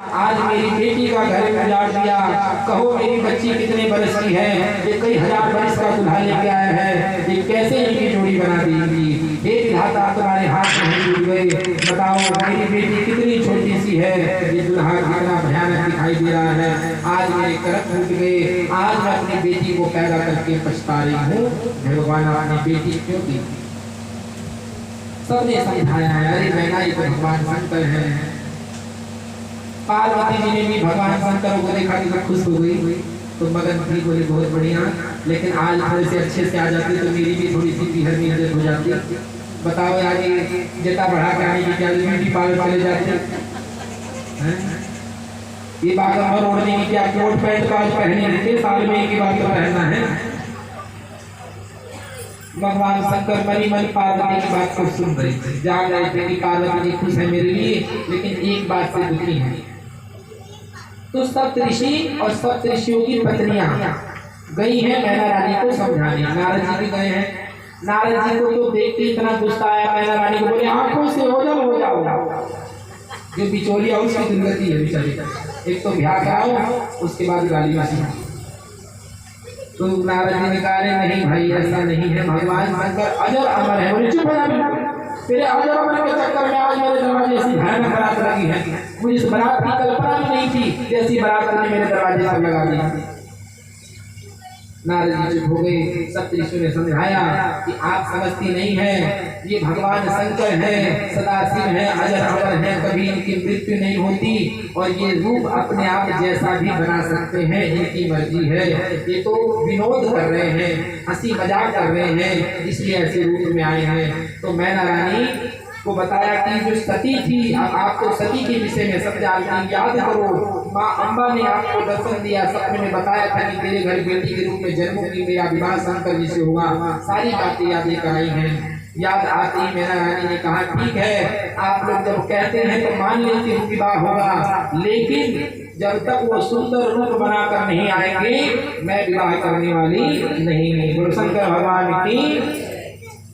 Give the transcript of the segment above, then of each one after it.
आज मेरी बेटी का घर उजाड़ दिया। कहो मेरी बच्ची कितने बरस की है, ये कई हजार बरस का दुल्हा लेके आया है, ये कैसे इनकी जोड़ी बना देगी। हे विधाता तुम्हारे हाथ में जुड़ गए। बताओ मेरी बेटी कितनी छोटी सी है, ये दुल्हा कितना भयानक दिखाई दे रहा है। आज मेरे करक टूट गए, आज मैं अपनी बेटी को पैदा करके पछता रही हूँ। भगवान अपनी बेटी क्यों दी। सबने समझाया है, अरे मैना ये तो भगवान शंकर है। पार्वती जी ने भी भगवान शंकर को देखा कि खुश हो गई, तो मगन थी, बोली बहुत बढ़िया, लेकिन आज थोड़े से अच्छे से आ जाती तो मेरी भी थोड़ी सी पीहर में इज्जत हो जाती। बताओ आगे जटा बढ़ा के आने की क्या ब्यूटी पार्लर चले जाते हैं। ये बागम्बर ओढ़ने की क्या कोट पैंट का आज पहने थे, साल में एक ही बार पहनना है। भगवान शंकर मनी मन पार्वती की बात को सुन रहे थे, जान रहे थे कि पार्वती जी खुश है मेरे लिए, लेकिन एक बात से दुखी है। तो सप्तऋषि और सप्तऋषियों की पत्नियां गई हैं मैना रानी को समझाने। नारद जी भी गए हैं। नारद जी को तो देख के इतना गुस्सा आया, मैना रानी को बोले आंखों से ओझल हो जाओ। जो बिचौलिया उसकी दुर्गति है बेचारी, एक तो ब्याह कराओ उसके बाद गाली वाली। तो नारद जी ने कहा नहीं भाई ऐसा नहीं है, भगवान शंकर अजर अमर है। बोले चुप हो जा, तेरे अजर अमर के चक्कर में आज मेरे दरवाजे ऐसी भयानक बारात लगी है, मुझे इस बारात की कल्पना भी नहीं थी, जैसी बारात ने मेरे दरवाजे पर लगा दी। नारद जी चुप हो गए। सप्तऋषियों ने समझाया कि आप समझती नहीं है, ये भगवान शंकर है, सदाशिव है, अजर अमर है, कभी इनकी मृत्यु नहीं होती, और ये रूप अपने आप जैसा भी बना सकते हैं, इनकी मर्जी है। ये तो विनोद कर रहे हैं, हंसी मजाक कर रहे हैं, इसलिए ऐसे रूप में आए हैं। तो मैना रानी को बताया कि जो सती थी, आपको सती के विषय में सब जानते हैं, याद करो माँ अम्बा ने आपको दर्शन दिया, सपने में बताया था कि तेरे घर बेटी के रूप में जन्मोगी, मेरा विवाह शंकर जी से होगा, सारी बातें याद लेकर आई हैं। याद आती मैना रानी ने कहा ठीक है, आप लोग जब कहते हैं तो मान लेती हूँ विवाह होगा, लेकिन जब तक वो सुंदर रूप बनाकर नहीं आएंगे मैं विवाह करने वाली नहीं। गुरु शंकर भगवान की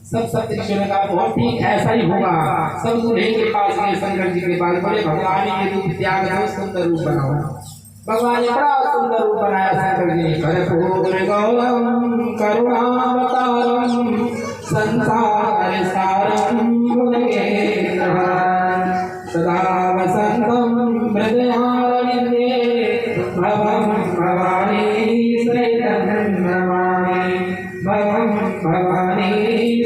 सब सप्तऋषियों ने कहा बहुत ठीक ऐसा ही होगा। सब दूल्हे के पास गए, शंकर जी के पास, बोले भगवान ये रूप त्याग दो, सुंदर रूप बनाओ। भगवान ने बड़ा सुंदर रूप बनाया। शंकर जी ने कर्पूर गौरम करुणावतारम संसार सारम सदा वसंतम हृदयारविंदे भवं भवानी सहितं नमामि, भवं भवानी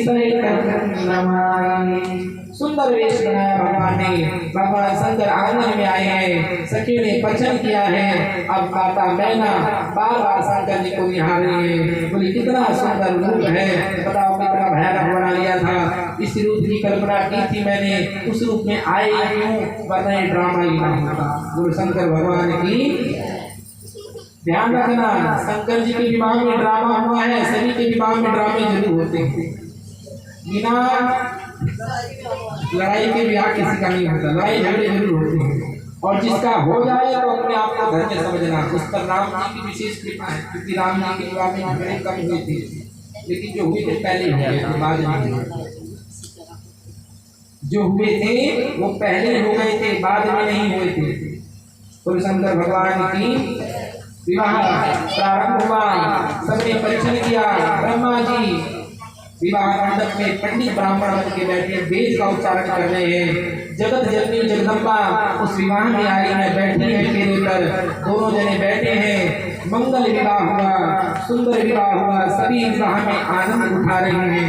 सहितं नमामि। सुंदर वेश बनाया भगवान ने। भगवान शंकर आंगन में आए हैं, सखी ने पचन किया है। अब माता मैना बार बार शंकर जी को निहार रही है, बोली कितना सुंदर रूप है, बताओ कितना भयानक बना लिया था। इस रूप की कल्पना की थी मैंने, उस रूप में आए क्यों, वरना ये ड्रामा ही नहीं होता। गुरु शंकर भगवान की ध्यान रखना, शंकर जी के विवाह में ड्रामा हुआ है, सभी के विवाह में ड्रामे जरूर होते हैं। बिना लड़ाई के ब्याह किसी का नहीं होता, लड़ाई झगड़े जरूर होते हैं, और जिसका हो जाए तो अपने आप को धन्य समझना। उस पर राम जी की विशेष कृपा है, क्योंकि राम जी के विवाह में झगड़े कम हुए थे, लेकिन जो हुए थे पहले हो गए थे, बाद में जो हुए थे वो पहले हो गए थे, बाद में नहीं हुए थे। गुरु शंकर भगवान की विवाह प्रारंभ हुआ, सबने परीक्षण किया। ब्रह्मा जी विवाह मंडप में पंडित ब्राह्मण बन के बैठे वेद का उच्चारण कर रहे हैं। जगत जननी जगदम्बा उस विवाह में आई है, बैठी है फेरे पर, दोनों जने बैठे हैं। मंगल विवाह हुआ, सुंदर विवाह हुआ, सभी विवाह में आनंद उठा रहे हैं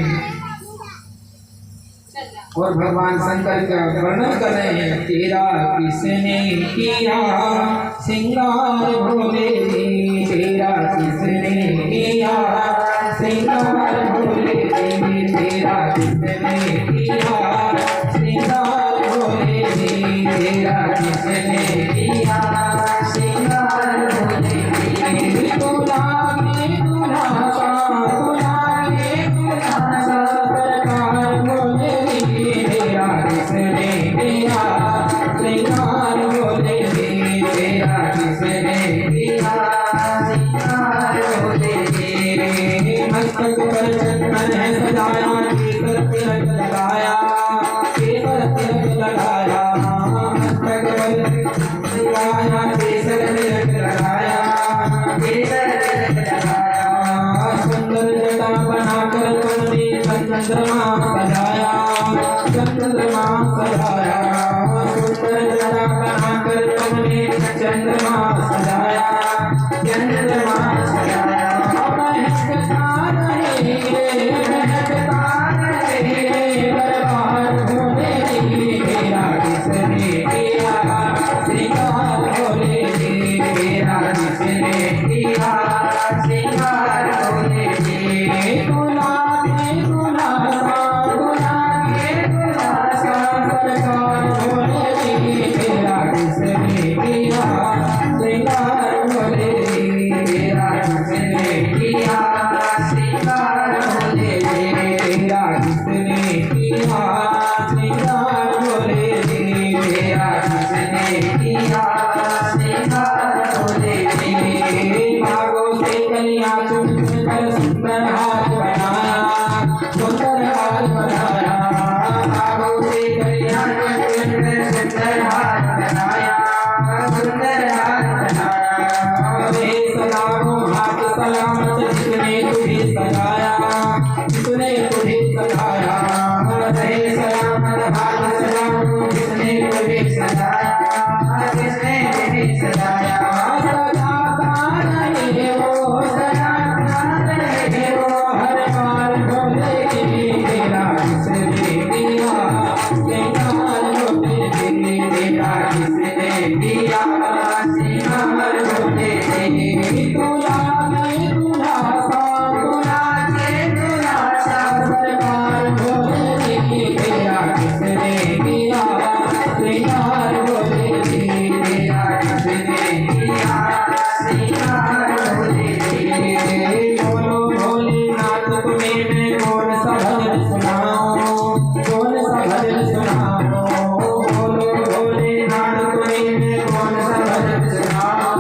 और भगवान शंकर का वर्णन कर रहे हैं। तेरा किसने किया सिंगार भोले, तेरा किसने किया सिंगार भोले, तेरा किसने किया सिंगार भोले, तेरा किसने किया सिंगार भोले। मस्तक पर चंदन है सजाया, केसर तिलक लगाया, केसर तिलक लगाया, मस्तक पर लगाया केसर तिलक लगाया केसर तिलक लगाया सुंदर जटा बनाकर मन में चंद्रमा सजाया चंद्रमा सजाया सुंदर जटा बनाकर मन में चंद्रमा सजाया चंद्रमा सजाया महकता रहे दरबार होने मेरा किसने किया श्रृंगार होने मेरा किसने किया श्रृंगार होने गुलाबी गुलासा सरकार होने मेरा किसने किया श्रृंगार होने मेरा किसने किया श्रृंगार होने मेरा किसने किया श्रृंगार होने मेरा किसने किया श्रृंगार होने भागों से कलियां चुनकर सुंदर हाथ बनाया सुंदर हाथ बनाया भागों से कलियां चुनकर सुंदर हाथ बनाया सुंदर हाथ बनाया सलामों हाथ सलामत जिसने तुझे सजाया जिसने तुझे सजाया रहे सलामत हाथ सलामों जिसने तुझे सजाया जिसने तुझे सजाया सजाता रहे वो सजाता रहे वो हर बार बोले तेरा किसने दिया श्रृंगार होने तेरा किसने दिया श्रृंगार होने गुलाबी गुलासा सरकार होने तेरा किसने किया श्रृंगार होने तेरा किसने किया श्रृंगार होने बोलो भोलेनाथ तुम्हें मैं कौन सा भजन सुनाऊं कौन सा भजन सुनाऊं बोलो भोलेनाथ तुम्हें मैं कौन सा भजन सुनाऊं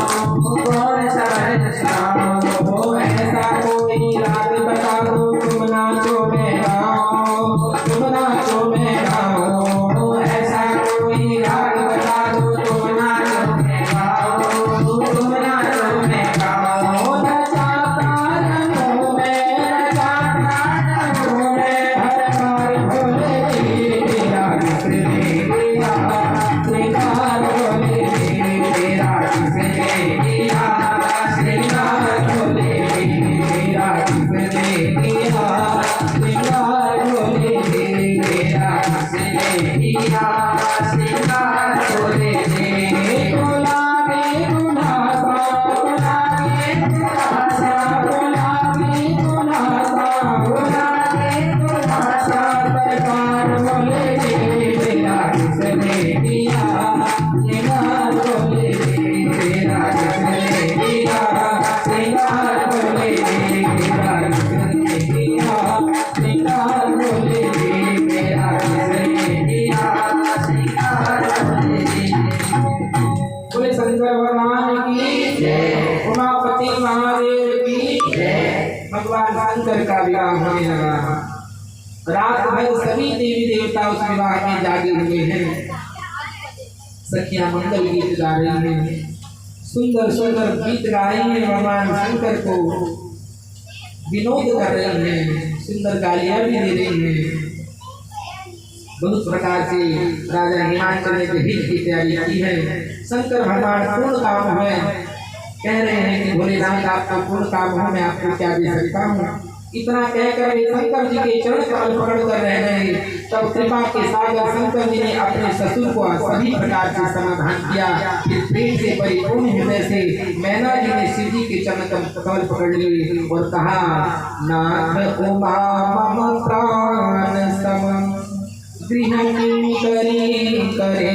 कौन सा भजन सुनाऊं ऐसा कोई राग बता दो तुम नाचो मैं गाऊं तुम नाचो मैं गाऊं ऐसा कोई राग बता दो तुम नाचो मैं गाऊं तुम नाचो मैं गाऊं नचाता रहूं मैं हर बार भोले तेरा किसने किया श्रृंगार होने तेरा किसने किया श्रृंगार होने तेरा किसने किया श्रृंगार होने तेरा किसने किया श्रृंगार होने गुलाबी गुलासा गुलाबी गुलासा सरकार होने तेरा किसने किया श्रृंगार होने तेरा किसने किया श्रृंगार होने तेरा किसने किया श्रृंगार होने तेरा किसने किया श्रृंगार होने बोले शंकर भगवान की जय उमापति महादेव की जय भगवान शंकर का विवाह होने लगा रात भर सभी देवी देवता उस विवाह में जागे हुए हैं सखियां मंगल गीत गा रही हैं सुंदर सुंदर गीत गा रही हैं भगवान शंकर को विनोद कर रही हैं सुंदर गालियां भी दे रही हैं बहुत प्रकार से राजा हिमाचल ने हित की तैयारी की है शंकर भगवान पूर्ण काम है कह रहे हैं कि भोलेनाथ आपका पूर्ण काम हो मैं आपको क्या दे सकता हूँ इतना कहकर वे शंकर जी के चरण कमल पकड़ कर रह गए तब कृपा के सागर शंकर जी ने अपने ससुर को सभी प्रकार से समाधान किया फिर प्रेम से परिपूर्ण हृदय से मैना जी ने शिव जी के चरण कमल पकड़ लिए और कहा नाथ उमा मम प्राण सम गृह करे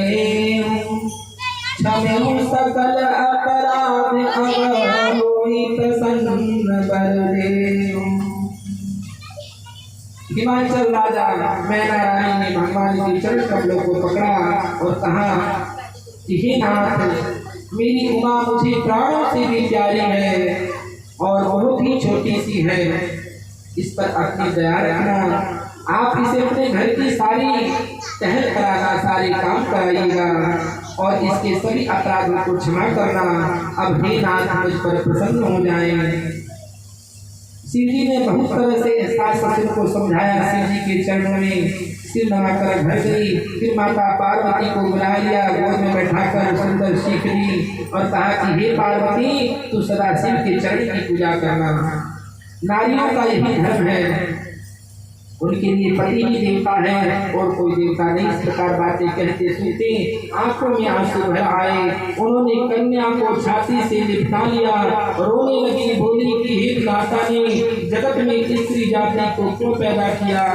क्षमे सकल अपराध अवहित हिमाचल राजा मैना रानी ने भगवान के चरण कमलों को पकड़ा और कहा कि हे नाथ मेरी उमा मुझे प्राणों से भी प्यारी है और बहुत ही छोटी सी है इस पर अपनी दया रखना आप इसे अपने घर की सारी टहल कराना सारे काम कराइएगा और इसके सभी अपराधों को क्षमा करना। अब हे नाथ मुझ पर प्रसन्न हो जाएं। शिव जी ने बहुत तरह से सास ससुर को समझाया। शिव जी के चरणों में सिर नवाकर घर गई। फिर माता पार्वती को बुला लिया, गोद में बैठाकर सुंदर सीख ली और कहा कि हे पार्वती, तू सदा शिव के चरण की पूजा करना। नारियों का यही धर्म है, उनके लिए पति ही देवता है और कोई देवता नहीं। इस प्रकार बातें कहते सुनते आंखों में आंसू भर आए। उन्होंने कन्या को छाती से लिपटा लिया, रोने लगी, बोली कि हे माता ने जगत में स्त्री जाति को क्यों पैदा किया,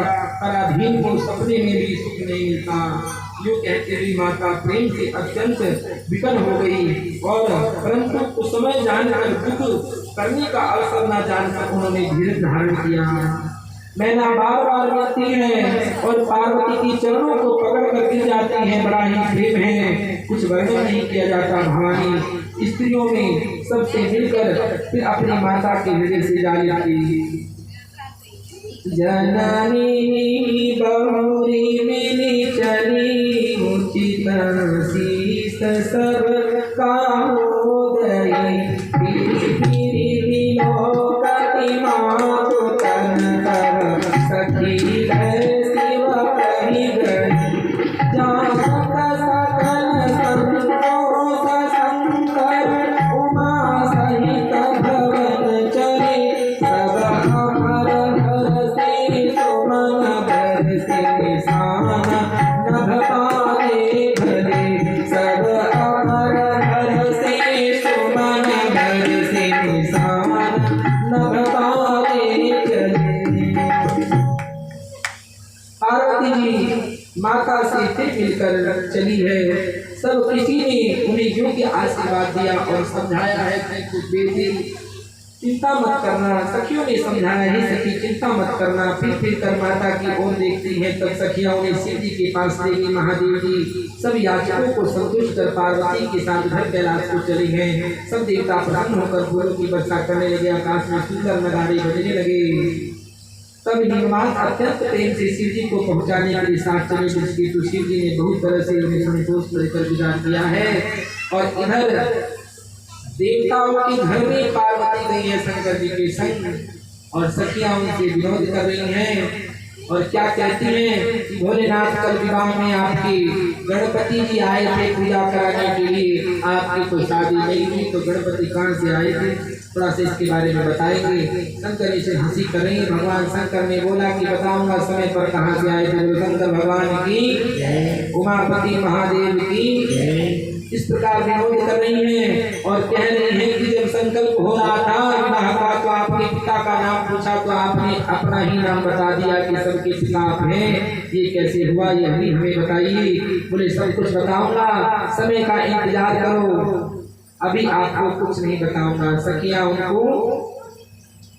पराधीन को सपने में भी सुख नहीं मिलता। यूँ कहते हुए माता प्रेम से अत्यंत विकल हो गई और परंतु उस समय जानकर दुख करने का अवसर न जानकर उन्होंने धीरज धारण किया। मैना बार बार मिलती है और पार्वती की चरणों को पकड़ कर गिर जाती है। बड़ा ही प्रेम है, कुछ वर्णन नहीं किया जाता। भवानी स्त्रियों में सबसे मिलकर फिर अपनी माता के हृदय से जा लेती। जननी बहुरी मिली चली, उचित शीस सब का उदय, सखी शिव कही गई, जानत सकल संतोष शंकर, उमा सहित भवन चले, सब अमर हर से सुमन भर से निशान नभ पाए भरे, सब अमर हर से सुमन भर से निशान नभ पाए चले। पार्वती जी माता से फिर मिलकर चली है। सब किसी ने उन्हें योग्य आशीर्वाद दिया और समझाया है कि तू बेटी चिंता मत करना। सखियों ने समझाया है, सखी चिंता मत करना। फिर कर माता की ओर देखती है, तब सखियां उन्हें शिव जी के पास ले गई। महादेव जी सब याचकों को संतुष्ट कर पार्वती के साथ घर कैलाश को चले हैं। सब देवता प्रसन्न होकर फूलों की वर्षा करने लगे, आकाश में सुंदर नगाड़े बजने लगे। तब नीलमाल अत्यंत प्रेम से शिव जी को पहुंचाने के लिए साथ चले। जिसकी तो शिव जी ने बहुत तरह से उन्हें संतोष लेकर विदा किया है। और इधर देवताओं के घर में पार्वती गई है शंकर जी के संग और सखियां उनसे विरोध कर रही हैं और क्या कहती हैं कि भोलेनाथ कल विवाह में आपके गणपति जी आए थे पूजा कराने के लिए, आपकी तो शादी नहीं हुई, तो गणपति कहाँ से आए थे, थोड़ा सा इसके बारे में बताएंगे। शंकर जी से हंसी कर रही। भगवान शंकर ने बोला कि बताऊंगा समय पर कहाँ से आए थे। शंकर भगवान की, उमापति महादेव की इस प्रकार विरोध कर रही हैं और कह रही हैं कि जब संकल्प हो रहा था विवाह का तो आपके पिता का नाम पूछा तो आपने अपना ही नाम बता दिया कि सबके पिता आप हैं, ये कैसे हुआ, यह भी हमें बताइए। बोले सब कुछ बताऊंगा, समय का इंतजार करो, अभी आपको कुछ नहीं बताऊंगा। सखियां उनको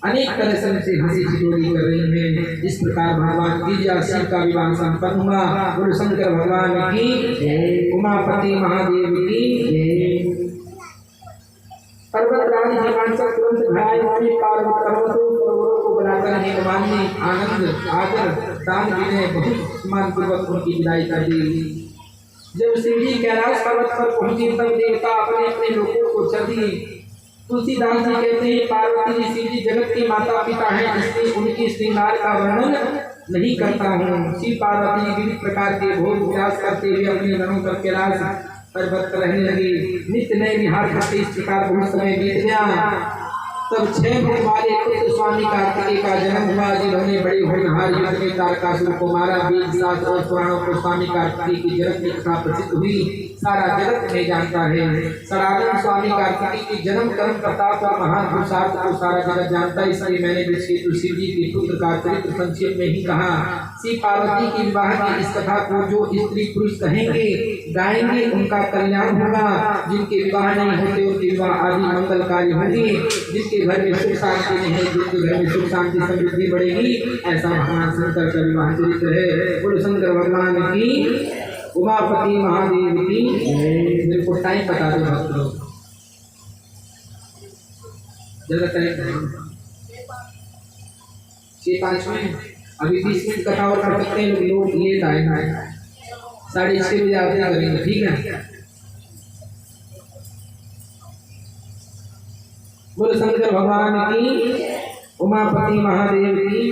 अनेक तरह से उनसे हंसी ठिठोली कर रही हैं। इस प्रकार भगवान गिरिजा शिव का विवाह संपन्न हुआ। गुरु शंकर भगवान की, उमापति महादेव की। पर्वतराज हिमाचल तुरंत घायल होने पार्वत पर्वतों सरोवरों को बनाकर भगवान ने आनंद आदर दान विनय बहुत सम्मान पूर्वक उनकी विदाई कर दी। जब शिव जी कैलाश पर्वत पर पहुंचे तब देवता अपने अपने लोगों को चल दिए। तुलसीदास जी कहते हैं पार्वती जी शिव जी जगत के माता पिता हैं, इसलिए उनकी श्रृंगार का वर्णन नहीं करता हूँ। शिव पार्वती जी विविध प्रकार के भोग विलास करते हुए अपने गणों पर कैलाश पर्वत पर रहने लगे। नित्य नए विहार करते इस प्रकार बहुत समय बीत गया। तब 6 मुख वाले पुत्र स्वामी कार्तिकेय का जन्म हुआ, जिन्होंने बड़े होनहार युद्ध में तारकासुर को मारा। वेद शास्त्र और पुराणों को स्वामी कार्तिकेय की जन्म की कथा प्रसिद्ध हुई, सारा जगत में जानता है। सनातन स्वामी कार्तिकेय की जन्म कर्म प्रताप और महान पुरुषार्थ को सारा जगत जानता है, इसलिए मैंने शिव जी के पुत्र का चरित्र संक्षेप में ही कहा। शिव पार्वती के विवाह की इस कथा को जो स्त्री पुरुष कहेंगे गाएंगे उनका कल्याण होगा। जिनके विवाह नहीं होते उनके विवाह आदि मंगलकारी होंगे। जिनके घर में सुख शांति नहीं है, जिनके घर में सुख शांति समृद्धि बढ़ेगी, ऐसा भगवान शंकर का विवाह चरित्र है। बोलो शंकर भगवान की, उमापति महादेव की। मेरे को टाइम बता दो भक्त लोग, ज्यादा टाइम 6-5 मिनट, अभी 20 मिनट कथा और कर सकते हैं। लोग लेट आए ना, 6:30 बजे आते करेंगे, ठीक है। बोलो शंकर भगवान की, उमापति महादेव की।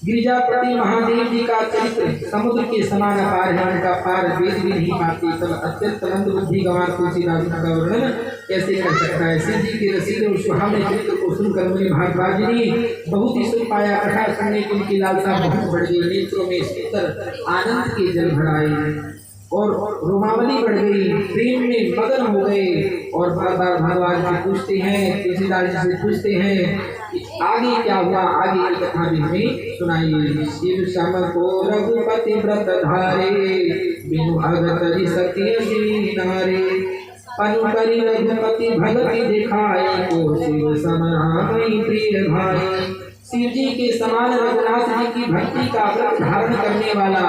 गिरिजापति महादेव जी का चरित्र समुद्र के समान अपार है, उनका पार वेद भी नहीं पाते। तब अत्यंत मंद बुद्धि गंवार तुलसीदास का वर्णन कैसे कर सकता है। शिव जी के रसीले और सुहावने चरित्र को सुनकर मुनि भारद्वाज ने बहुत ही सुख पाया। कथा सुनने की उनकी लालसा बहुत बढ़ गई। नेत्रों में शीतल आनंद के जल भराए और रोमावली बढ़ गई, प्रेम में मगन हो गए। और बार बार भगवान से पूछते हैं, तुलसीदास जी से पूछते हैं कि आगे क्या हुआ, आगे की कथा भी हमें सुनाइए। शिव श्याम को रघुपति व्रत धारे, बिनु भगत सत्य श्री नारे। पनु करी रघुपति भगति दिखाए, को शिव समाई प्रिय भाई। शिव जी के समान रघुनाथ जी की भक्ति का व्रत धारण करने वाला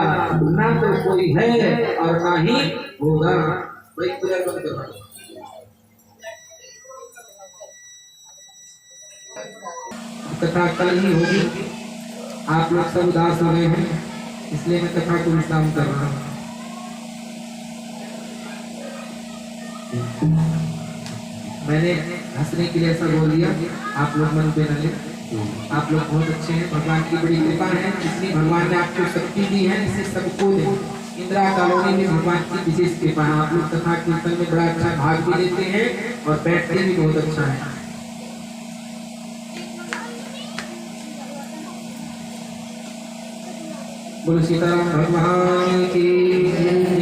ना तो कोई है और ना ही होगा। कथा कल ही होगी। आप लोग सब उदास हो गए हैं, इसलिए मैं कथा को विश्राम कर रहा हूँ। मैंने हंसने के लिए ऐसा बोल दिया, आप लोग मन पे न ले। आप लोग बहुत अच्छे हैं, भगवान की बड़ी कृपा है। इसलिए भगवान ने आपको शक्ति दी है, इसे सबको दे। इंदिरा कॉलोनी में भगवान की विशेष कृपा है। आप लोग कथा कीर्तन में बड़ा अच्छा भाग भी लेते हैं और बैठते भी बहुत अच्छा है। बोलो सीताराम भगवान की।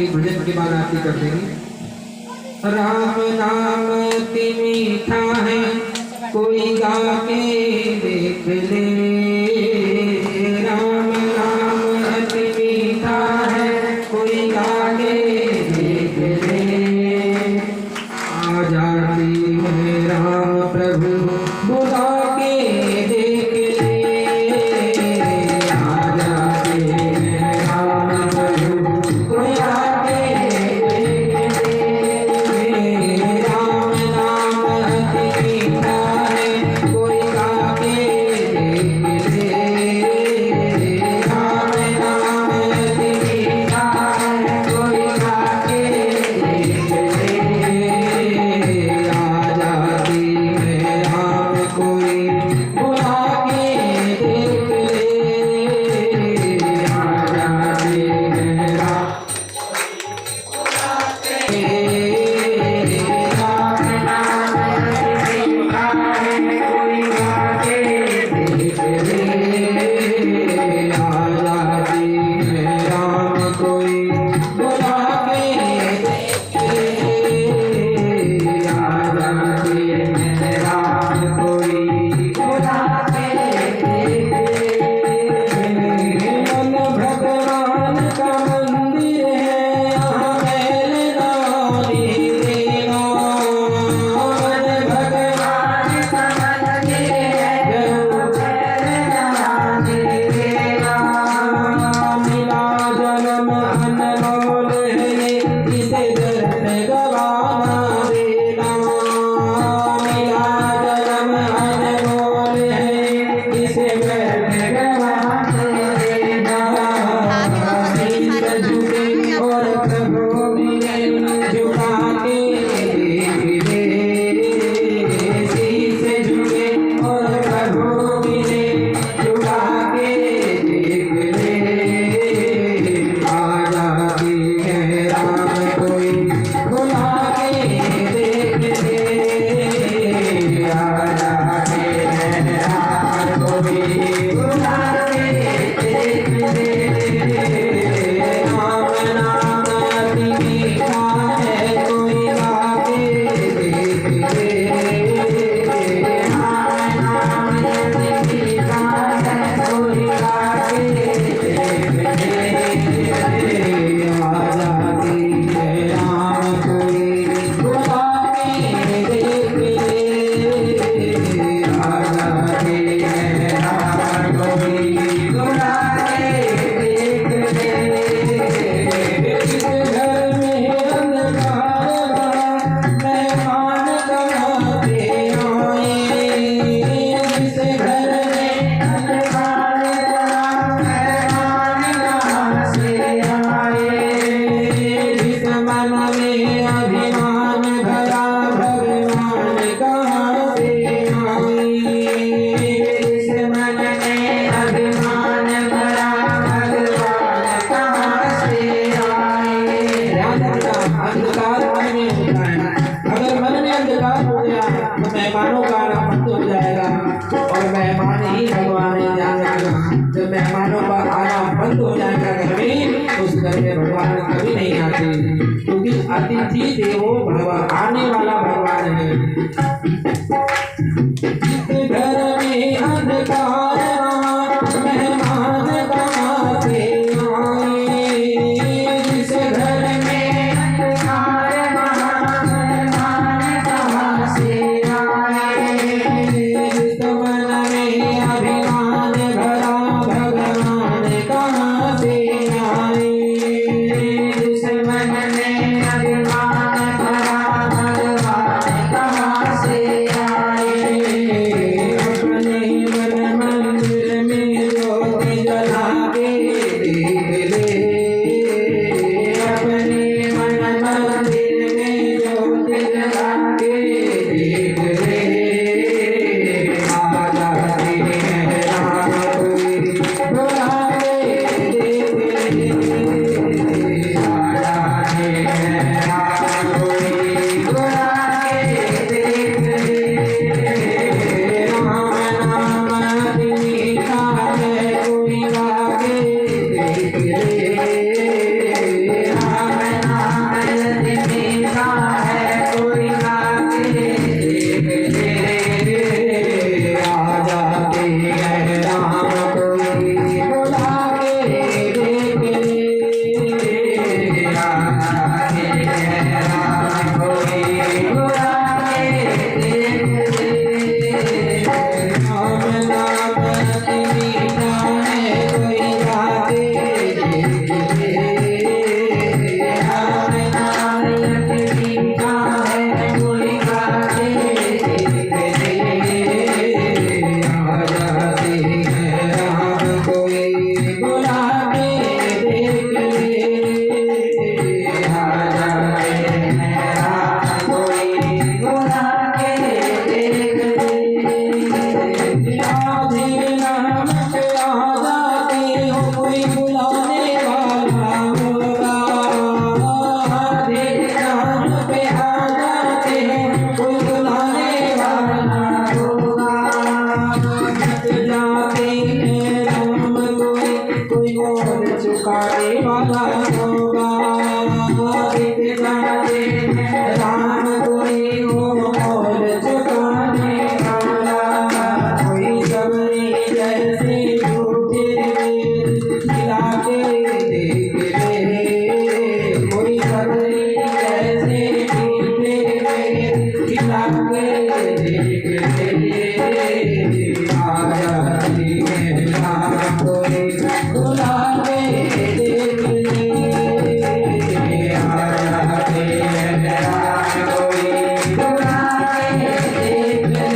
एक भजन के बाद आरती कर देंगे। राम नाम अति मीठा है, कोई गा के देख ले। राम नाम अति मीठा है, कोई गा के देख ले। आ जाती है राम प्रभु बुला के देख ले। आ जाते हैं राम प्रभु बुला के देख ले। राम नाम अति मीठा है, कोई गा के देख ले। राम नाम अति मीठा है, कोई गा के देख ले। आ जाती है मेहमानों का आना बंद हो जाएगा घर में, तो उस घर में भगवान कभी नहीं आते, क्योंकि अतिथि देवो भव, आने वाला भगवान है। घर में अंधकार मेहमान कहाँ से आए, जिस घर में अंधकार मेहमान कहाँ से आए, जिस मन में अभिमान भरा भगवान कहाँ से आए, जिस मन में अभिमान भरा भगवान कहाँ से आए। अपने मन मंदिर में ज्योति जला के देख ले, अपने मन मंदिर में ज्योति जला के देख ले, आ जाते हैं राम कोई बुला के देख ले, आ जाते हैं राम कोई बुला के देख ले, राम नाम मीठा है कोई गा के देख ले, राम नाम मीठा है कोई गा के देख ले, आ जाते हैं राम कोई बुला के देख ले, आ जाते हैं राम कोई बुला के देख ले, राम नाम मीठा है कोई गा के देख ले, राम नाम मीठा है कोई गा के देख ले, आ जाते हैं राम कोई बुला के देख ले, आ जाते हैं राम कोई बुला के देख ले, राधे नाम पे आ जाते हो कोई बुलाने वाला होगा, राधे नाम पे आ जाते हैं कोई बुलाने वाला होगा, जब जाते हैं राम कोई और चुकाने वाला होगा, जब जाते हैं राम कोई और चुकाने वाला, कोई सबरी जैसे झूठे खिला के देख ले, कोई सबरी जैसे झूठे खिला के देख ले, आ जाते हैं राम कोई बुला के देख ले, आ जाते हैं राम कोई बुला के देख ले,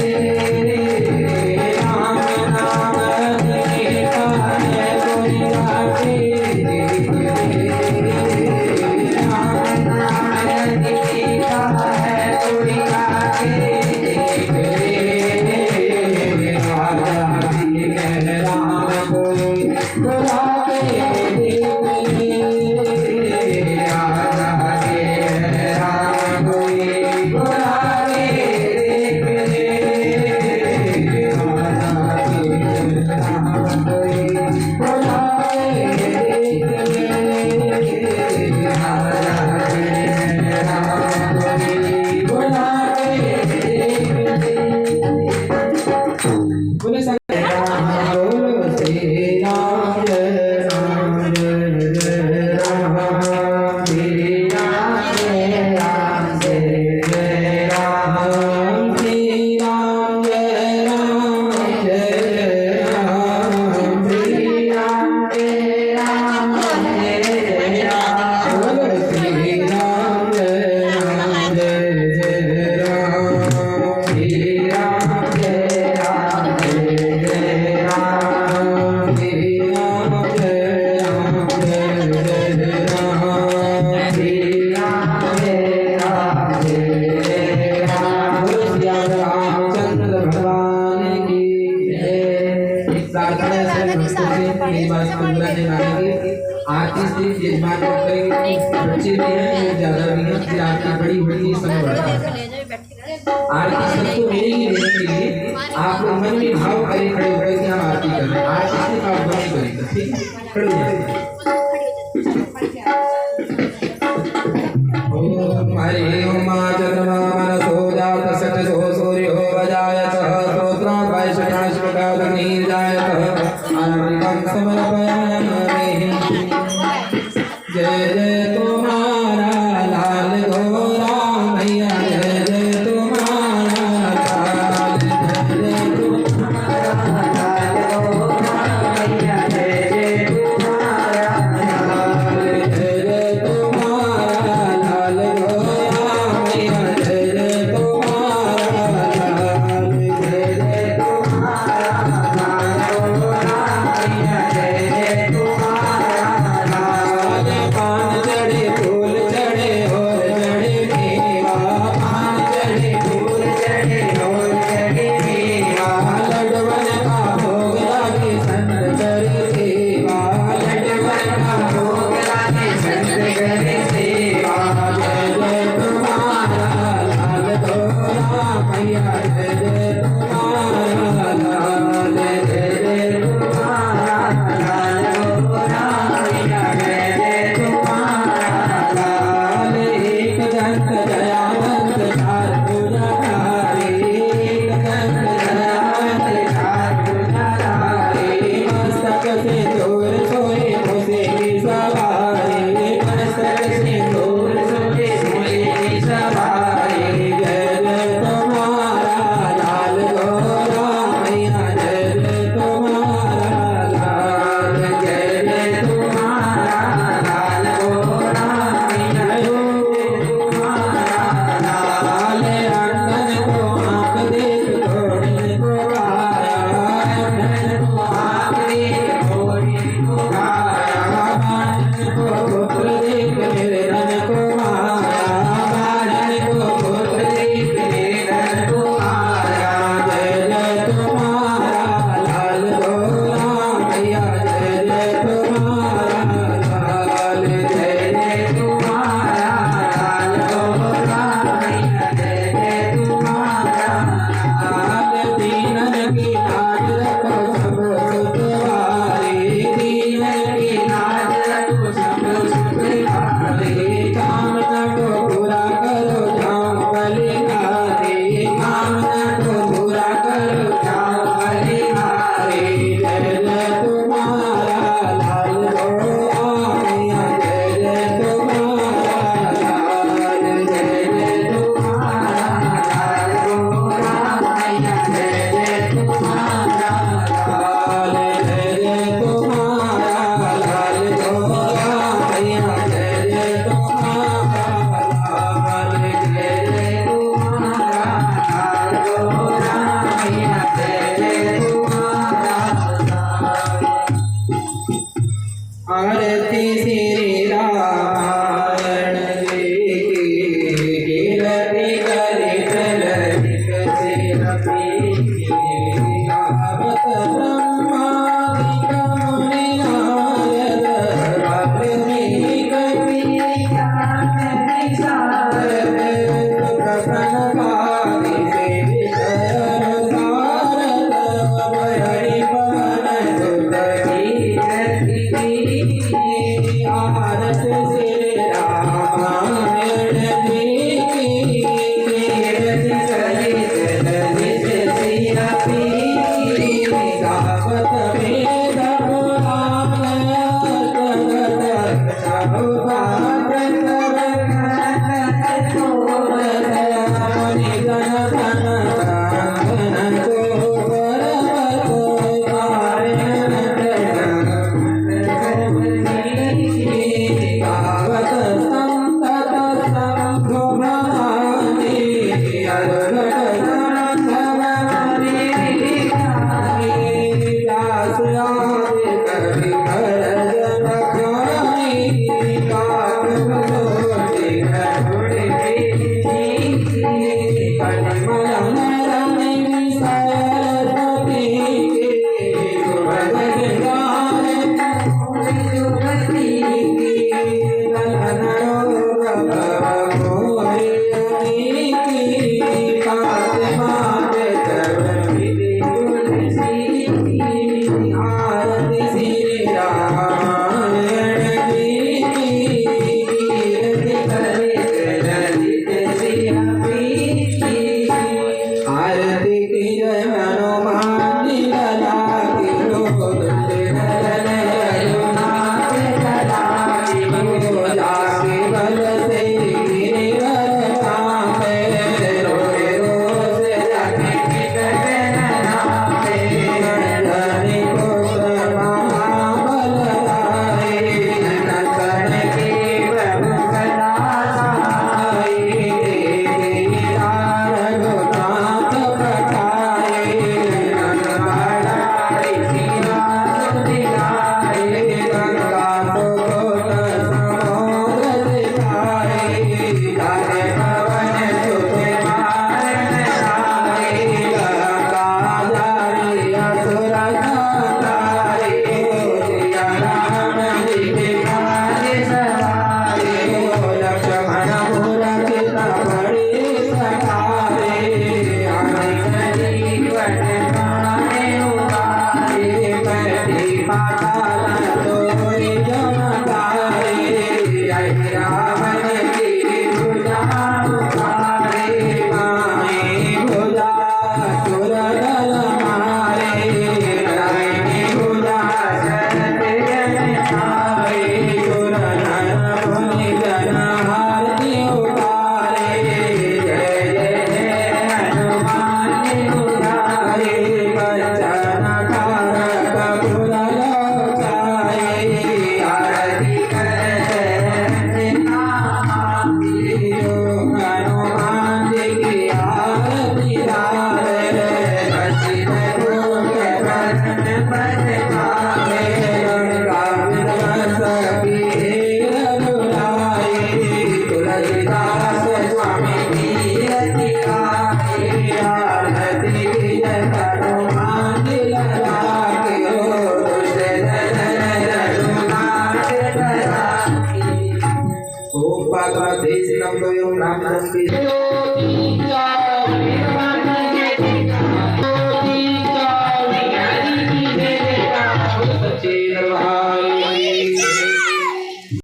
राम नाम मीठा है कोई गा के देख ले, राम नाम मीठा है कोई गा के देख ले, आ जाते हैं राम कोई बुला के देख ले, आ जाते हैं राम कोई बुला के देख ले, आ जाते हैं राम कोई बुला के देख ले, आ जाते हैं राम कोई बुला के देख ले। बोले संग राम बोलो श्री राम जय राम जय जय राम, श्री राम जय राम जय जय राम, श्री राम जय राम जय जय राम, श्री राम जय राम जय जय राम, बोलो श्री राम जय राम जय जय राम, श्री राम जय राम जय जय राम, श्री राम जय राम जय जय राम, श्री राम जय राम जय जय राम, बोलो श्री रामचंद्र भगवान की जय। एक प्रार्थना से भक्तों से मेरी बात को बुलाने वाले की आरती से यजमान लोग करेंगे, बच्चे भी हैं लोग ज्यादा भी हैं, फिर आरती बड़ी होती है समय बढ़ता है। आरती सबको मिलेगी देने के लिए आप लोग मन में भाव करे खड़े होकर कि हम आरती कर रहे हैं, आरती से आप ध्वनि करें। मैया जय जय तुम्हारा लाल, जय जय तुम्हारा लाल गोरा मैया जय जय तुम्हारा लाल। एक दंत दयावंत चार भुजाधारी, एक दंत दयावंत चार भुजाधारी, मस्तक से दूर सोए मुझे की सवारी, मस्तक से दूर सोए मुझे की सवारी। जय जय तुम्हारा लाल गोरा मैया जय जय तुम्हारा लाल, जय जय तुम्हारा लाल गोरा मैया जय तुम्हारा लाल। अंगन को आँख देख घोड़ी को गाया, अंगन को आँख देख घोड़ी को गाया, बाजन को पुत्र देख मेरे रन को माया, बाजन को पुत्र देख मेरे रन को माया। जय जय तुम्हारा लाल गोरा मैया जय जय तुम्हारा लाल, जय जय तुम्हारा लाल गोरा मैया जय जय तुम्हारा लाल। दीनन की लाज रखो सब सुखवारी, दीनन की लाज रखो सब सुखवारी, कामना को पूरा करो जाओ बलिहारी, कामना को पूरा करो जाओ बलिहारी। जय जय तुम्हारा लाल गोरा मैया जय जय तुम्हारा लाल, जय जय तुम्हारा लाल गोरा मैया जय जय तुम्हारा लाल, जय जय तुम्हारा लाल गोरा मैया जय जय तुम्हारा लाल, जय जय तुम्हारा लाल गोरा मैया जय जय तुम्हारा लाल। आरती श्री रामायण जी की, कीर्ति करे चलनिक सेवकी की, गावत ब्रह्मादिक मुनि नारद, वाल्मीकि व्यास विशारद, प्रसन्नवादी सेवित सारद, हरिपवन सुत कीर्ति की। आरत श्री रामायण जी की, कीर्ति करे चलनिक सेवकी की, गावत वेद पुराण जगत चहुभाग सरकत चोरस, मुनि जन धन साधन को परमत, पारण गावत संतत शंभु भवानी, अर्घट संभवानी व्यास आदि कवि भरजन खानी, काक भगवती करुणी कलिमल नरनि सरस्वती, सुभग गान सुमति की, ललन रोग भवघोरि की, पात मात चवनि तुलसी की। आरती श्री रामायण जी की, कीर्ति करे चलनिक सेवकी की। हरिदास स्वामी की रतिया आरती जय करो मांग लगा के दुष्ट धन रघुनाथ डरा ओ पात्र देश नंदो राम नाम के